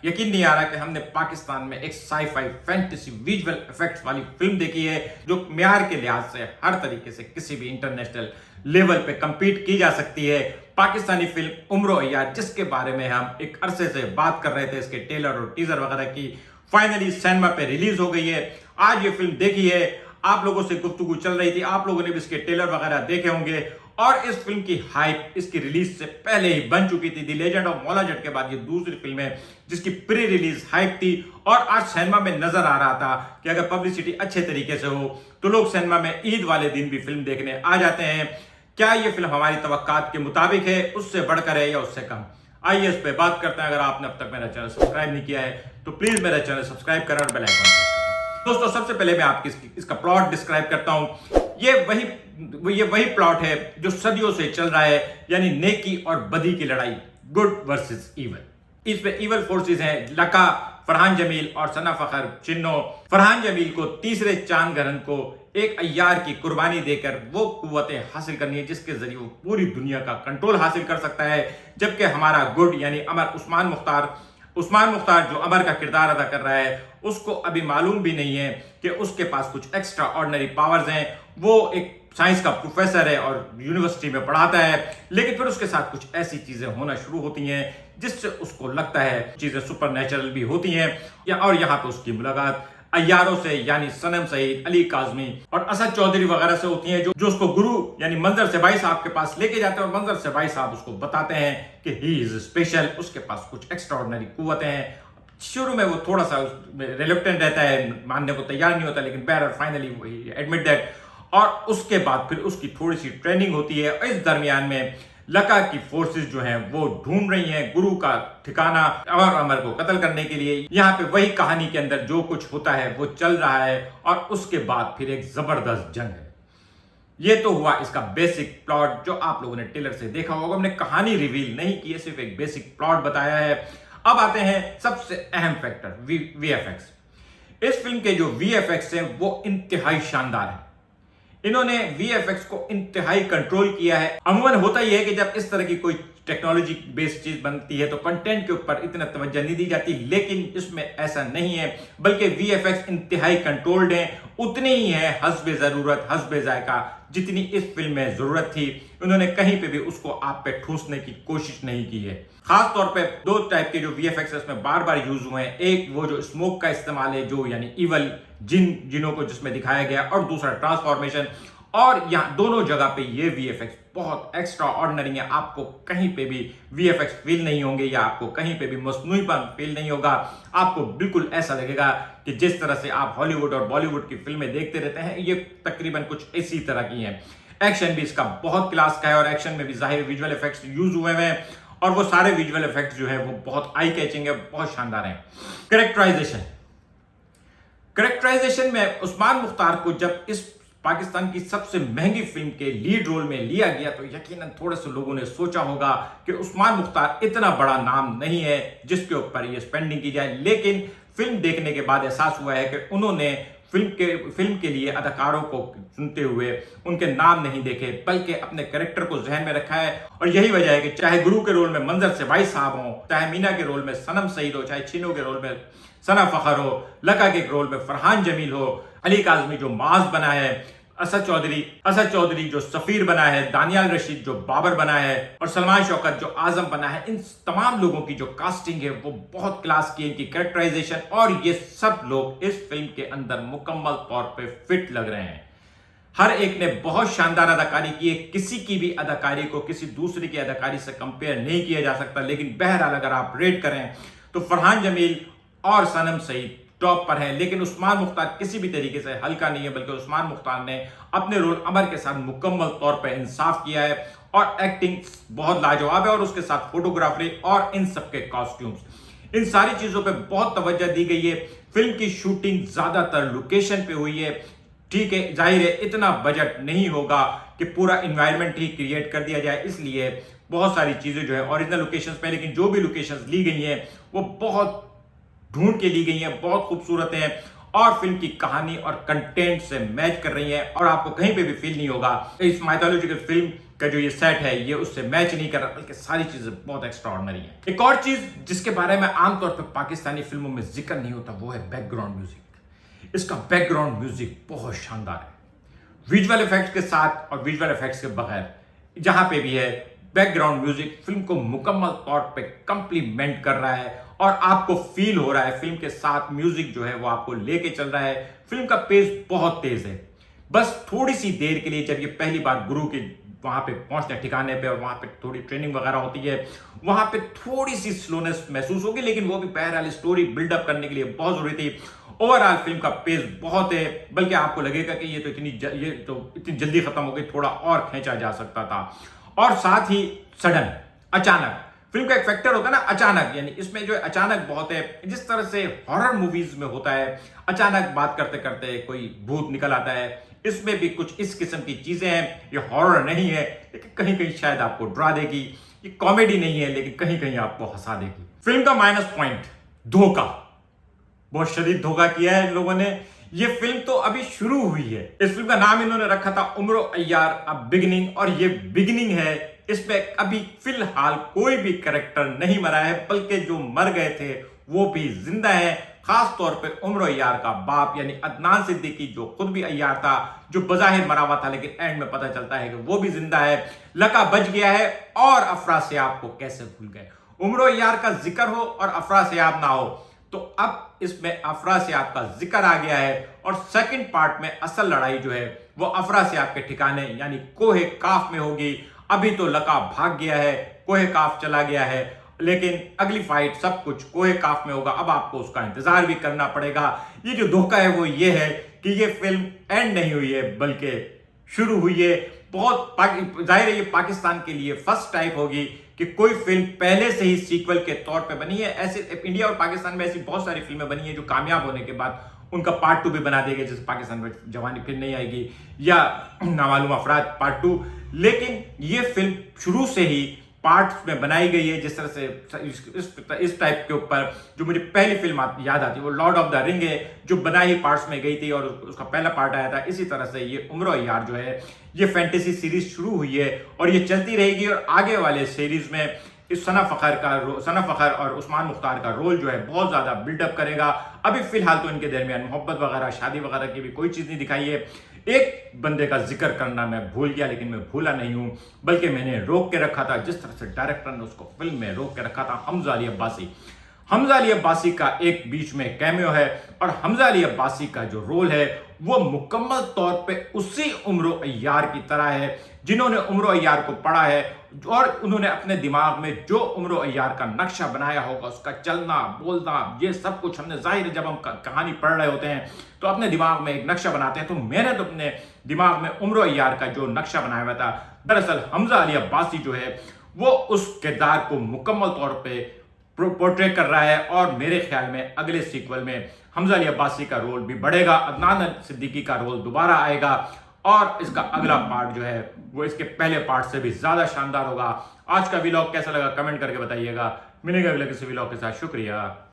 यकीन नहीं आ रहा कि हमने पाकिस्तान में एक साई-फाई फैंटेसी विजुअल इफेक्ट्स वाली फिल्म देखी है जो म्यार के लिहाज से हर तरीके से किसी भी इंटरनेशनल लेवल पे compete की जा सकती है। पाकिस्तानी फिल्म उम्र अय्यार, जिसके बारे में हम एक अरसे से बात कर रहे थे, इसके ट्रेलर और टीजर वगैरह की, फाइनली सिनेमा पे रिलीज हो गई है। आज ये फिल्म देखी है, आप लोगों से गुफ्तगू चल रही थी, आप लोगों ने भी इसके ट्रेलर वगैरह देखे होंगे और इस फिल्म की हाइप इसकी रिलीज से पहले ही बन चुकी थी। The legend of Maula Jatt के बाद ये दूसरी फिल्म है जिसकी प्री रिलीज हाइप थी और आज सिनेमा में नजर आ रहा था कि अगर पब्लिसिटी अच्छे तरीके से हो तो लोग सिनेमा में ईद वाले दिन भी फिल्म देखने आ जाते हैं। क्या ये फिल्म हमारी तवक्कात के मुताबिक है, उससे बढ़कर है या उससे कम? आइए इस पे बात करते हैं। अगर आपने अब तक मेरा चैनल सब्सक्राइब नहीं किया है तो प्लीज मेरा चैनल सब्सक्राइब करें और बेल आइकन प्रेस करें। दोस्तों, सबसे पहले मैं आपको इसका प्लॉट डिस्क्राइब करता हूं। ये वही प्लॉट है जो सदियों से चल रहा है, यानी नेकी और बदी की लड़ाई, गुड वर्सेस इवल। इसमें इवल फोर्सेस हैं लका, फरहान जमील और सना फखर चिन्नो। फरहान जमील को तीसरे चांद ग्रहण को एक अय्यार की कुर्बानी देकर वो कुव्वतें हासिल करनी है जिसके जरिए वो पूरी दुनिया का कंट्रोल हासिल कर सकता है, जबकि हमारा गुड यानी अमर उस्मान मुख्तार जो अमर का किरदार अदा कर रहा है, उसको अभी मालूम भी नहीं है कि उसके पास कुछ एक्स्ट्रा ऑर्डिनरी पावर्स हैं। वो एक साइंस का प्रोफेसर है और यूनिवर्सिटी में पढ़ाता है, लेकिन फिर उसके साथ कुछ ऐसी चीजें होना शुरू होती हैं जिससे उसको लगता है चीजें सुपर नेचुरल भी होती हैं। और यहाँ पे उसकी मुलाकात अय्यारों से यानी सनम सईद, अली काजमी और असद चौधरी वगैरह से होती है, जो उसको गुरु यानी मंजर से भाई साहब के पास लेके जाते हैं और मंजर से भाई साहब उसको बताते हैं कि ही इज स्पेशल, उसके पास कुछ एक्स्ट्रा ऑर्डिनरी कुव्वतें हैं। शुरू में वो थोड़ा सा रिलक्टेंट रहता है, मानने को तैयार नहीं होता, लेकिन बहरहाल फाइनली वो एडमिट दैट। और उसके बाद फिर उसकी थोड़ी सी ट्रेनिंग होती है। इस दरमियान में लका की फोर्सेस जो हैं वो ढूंढ रही हैं गुरु का ठिकाना और अमर को कत्ल करने के लिए। यहाँ पे वही कहानी के अंदर जो कुछ होता है वो चल रहा है और उसके बाद फिर एक जबरदस्त जंग है। ये तो हुआ इसका बेसिक प्लॉट जो आप लोगों ने ट्रेलर से देखा होगा। हमने कहानी रिवील नहीं की है, सिर्फ एक बेसिक प्लॉट बताया है। अब आते हैं सबसे अहम फैक्टर, वीएफएक्स। इस फिल्म के जो वीएफएक्स हैं वो इंतहाई शानदार है। इन्होंने वीएफएक्स को इंतहाई कंट्रोल किया है। अमूमन होता ही है कि जब इस तरह की कोई टेक्नोलॉजी बेस्ड चीज बनती है तो कंटेंट के ऊपर इतना तवज्जो नहीं दी जाती, लेकिन इसमें ऐसा नहीं है, बल्कि वीएफएक्स इंतहाई कंट्रोल्ड है। उतनी ही है हस्बे जरूरत, हस्बे जायका, जितनी इस फिल्म में जरूरत थी। उन्होंने कहीं पे भी उसको आप पे ठूसने की कोशिश नहीं की है। खास तौर पे दो टाइप के जो वीएफएक्स इसमें बार बार यूज हुए हैं, एक वो जो स्मोक का इस्तेमाल है जो यानी इवल जिनों को जिसमें दिखाया गया, और दूसरा ट्रांसफॉर्मेशन। और यहाँ दोनों जगह पे ये वीएफएक्स बहुत एक्स्ट्रा ऑर्डिनरी है। आपको कहीं पे भी वीएफएक्स फील नहीं होंगे या आपको कहीं पे भी मसनूईपन फील नहीं होगा। आपको बिल्कुल ऐसा लगेगा कि जिस तरह से आप हॉलीवुड और बॉलीवुड की फिल्में देखते रहते हैं, ये तकरीबन कुछ इसी तरह की हैं। एक्शन भी इसका बहुत क्लास का है और एक्शन में भी जाहिर विजुअल इफेक्ट्स यूज हुए हैं और वो सारे विजुअल इफेक्ट्स जो है वो बहुत आई कैचिंग है, बहुत शानदार है। कैरेक्टराइजेशन में उस्मान मुख्तार को जब इस पाकिस्तान की सबसे महंगी फिल्म के लीड रोल में लिया गया तो यकीनन थोड़े से लोगों ने सोचा होगा कि उस्मान मुख्तार इतना बड़ा नाम नहीं है जिसके ऊपर ये स्पेंडिंग की जाए, लेकिन फिल्म देखने के बाद एहसास हुआ है कि उन्होंने फिल्म के लिए अदाकारों को चुनते हुए उनके नाम नहीं देखे, बल्कि अपने कैरेक्टर को जहन में रखा है। और यही वजह है कि चाहे गुरु के रोल में मंजर से भाई साहब हो, चाहे मीना के रोल में सनम सईद हो, चाहे चिनो के रोल में सना फखर हो, लका के रोल में फरहान जमील हो, अली काजमी जो माज बना है, असद चौधरी जो सफीर बना है, दानियाल रशीद जो बाबर बना है और सलमान शौकत जो आजम बना है, इन तमाम लोगों की जो कास्टिंग है वो बहुत क्लास की है, इनकी कैरेक्टराइजेशन, और ये सब लोग इस फिल्म के अंदर मुकम्मल तौर पे फिट लग रहे हैं। हर एक ने बहुत शानदार अदाकारी की है। किसी की भी अदाकारी को किसी दूसरे की अदाकारी से कंपेयर नहीं किया जा सकता, लेकिन बहरहाल अगर आप रेट करें तो फरहान जमील और सनम सईद टॉप पर है, लेकिन उस्मान मुख्तार किसी भी तरीके से हल्का नहीं है, बल्कि उस्मान मुख्तार ने अपने रोल अमर के साथ मुकम्मल तौर पर इंसाफ किया है और एक्टिंग बहुत लाजवाब है, और उसके साथ फोटोग्राफी और इन सबके कॉस्ट्यूम्स, इन सारी चीजों पे बहुत तवज्जो दी गई है। फिल्म की शूटिंग ज्यादातर लोकेशन पे हुई है। ठीक है, जाहिर है इतना बजट नहीं होगा कि पूरा इन्वायरमेंट ही क्रिएट कर दिया जाए, इसलिए बहुत सारी चीजें जो है ओरिजिनल लोकेशंस पे, लेकिन जो भी लोकेशंस ली गई हैं वो बहुत ढूंढ के ली गई हैं, बहुत खूबसूरत हैं और फिल्म की कहानी और कंटेंट से मैच कर रही हैं और आपको कहीं पे भी फील नहीं होगा इस माइथोलॉजिकल फिल्म का जो ये सेट है ये उससे मैच नहीं कर रहा, बल्कि सारी चीजें बहुत एक्स्ट्राऑर्डिनरी है। एक और चीज जिसके बारे में आमतौर पर पाकिस्तानी फिल्मों में जिक्र नहीं होता वो है बैकग्राउंड म्यूजिक। इसका बैकग्राउंड म्यूजिक बहुत शानदार है, विजुअल इफेक्ट्स के साथ और विजुअल इफेक्ट्स के बगैर। जहां पे भी है बैकग्राउंड म्यूजिक फिल्म को मुकम्मल तौर पे कंप्लीमेंट कर रहा है और आपको फील हो रहा है फिल्म के साथ म्यूजिक जो है वो आपको लेके चल रहा है। फिल्म का पेस बहुत तेज है। बस थोड़ी सी देर के लिए जब ये पहली बार गुरु के वहां पे पहुंचते हैं ठिकाने पे और वहां पे थोड़ी ट्रेनिंग वगैरह होती है, वहां पे थोड़ी सी स्लोनेस महसूस होगी, लेकिन वो भी बहरहाल स्टोरी बिल्डअप करने के लिए बहुत जरूरी थी। ओवरऑल फिल्म का पेस बहुत है, बल्कि आपको लगेगा कि ये तो इतनी जल्दी खत्म हो गई, थोड़ा और खींचा जा सकता था। और साथ ही सडन, अचानक, फिल्म का एक फैक्टर होता है ना अचानक, यानी इसमें जो अचानक बहुत है। जिस तरह से हॉरर मूवीज में होता है, अचानक बात करते करते कोई भूत निकल आता है, इसमें भी कुछ इस किस्म की चीजें हैं। ये हॉरर नहीं है, लेकिन कहीं कहीं शायद आपको डरा देगी। ये कॉमेडी नहीं है, लेकिन कहीं कहीं आपको हंसा देगी। फिल्म का माइनस पॉइंट, धोखा। बहुत शदीद धोखा किया है इन लोगों ने। ये फिल्म तो अभी शुरू हुई है। इस फिल्म का नाम इन्होंने रखा था उम्र अय्यार अ बिगिनिंग, और ये बिगिनिंग है। इसमें अभी फिलहाल कोई भी कैरेक्टर नहीं मरा है, बल्कि जो मर गए थे वो भी जिंदा है। खास तौर पे उम्र अय्यार का बाप यानी अदनान सिद्दीकी, जो खुद भी अय्यार था, जो बजाहिर मरा हुआ था, लेकिन एंड में पता चलता है कि वो भी जिंदा है। लका बच गया है। और अफरासियाब को कैसे भूल गए। उम्र अय्यार का जिक्र हो और अफरासियाब ना हो, तो अब इसमें अफरासियाब का जिक्र आ गया है। और सेकंड पार्ट में असल लड़ाई जो है वो अफरासियाब के ठिकाने यानी कोहे काफ में होगी। अभी तो लका भाग गया है, कोहे काफ चला गया है, लेकिन अगली फाइट सब कुछ कोहे काफ में होगा। अब आपको उसका इंतजार भी करना पड़ेगा। ये जो धोखा है वो ये है कि ये फिल्म एंड नहीं हुई है, बल्कि शुरू हुई है। बहुत जाहिर है ये पाकिस्तान के लिए फर्स्ट टाइप होगी कि कोई फिल्म पहले से ही सीक्वल के तौर पे बनी है। ऐसे इंडिया और पाकिस्तान में ऐसी बहुत सारी फिल्में बनी है जो कामयाब होने के बाद उनका पार्ट 2 भी बना देगा, जैसे पाकिस्तान में जवानी फिर नहीं आएगी या नामालूम अफराद पार्ट 2। लेकिन ये फिल्म शुरू से ही पार्ट्स में बनाई गई है। जिस तरह से इस टाइप के ऊपर जो मुझे पहली फिल्म याद आती है वो लॉर्ड ऑफ द रिंग है, जो बना ही पार्ट्स में गई थी और उसका पहला पार्ट आया था। इसी तरह से ये उम्र अय्यार जो है ये फैंटेसी सीरीज शुरू हुई है और ये चलती रहेगी। और आगे वाले सीरीज में इस सना फखर और उस्मान मुख्तार का रोल जो है बहुत ज्यादा बिल्डअप करेगा। अभी फिलहाल तो इनके दरमियान मोहब्बत वगैरह शादी वगैरह की भी कोई चीज नहीं दिखाई है। एक बंदे का जिक्र करना मैं भूल गया, लेकिन मैं भूला नहीं हूं, बल्कि मैंने रोक के रखा था। जिस तरह से डायरेक्टर ने उसको फिल्म में रोक के रखा था, हमजा अली अब्बासी। हमजा अली अब्बासी का एक बीच में कैमियो है और हमजा अली अब्बासी का जो रोल है वो मुकम्मल तौर पे उसी उम्र अय्यार की तरह है जिन्होंने उम्र अय्यार को पढ़ा है और उन्होंने अपने दिमाग में जो उम्र अय्यार का नक्शा बनाया होगा, उसका चलना बोलना ये सब कुछ हमने जाहिर है जब हम कहानी पढ़ रहे होते हैं तो अपने दिमाग में एक नक्शा बनाते हैं। तो मैंने तो अपने दिमाग में उम्र अय्यार का जो नक्शा बनाया हुआ था, दरअसल हमजा अली अब्बासी जो है वो उस किरदार को मुकम्मल तौर पे पोर्ट्रे कर रहा है। और मेरे ख्याल में अगले सीक्वल में हमजा अली अब्बासी का रोल भी बढ़ेगा, अदनान सिद्दीकी का रोल दोबारा आएगा और इसका अगला पार्ट जो है वो इसके पहले पार्ट से भी ज्यादा शानदार होगा। आज का व्लॉग कैसा लगा कमेंट करके बताइएगा। मिलेंगे अगले किसी व्लॉग के साथ। शुक्रिया।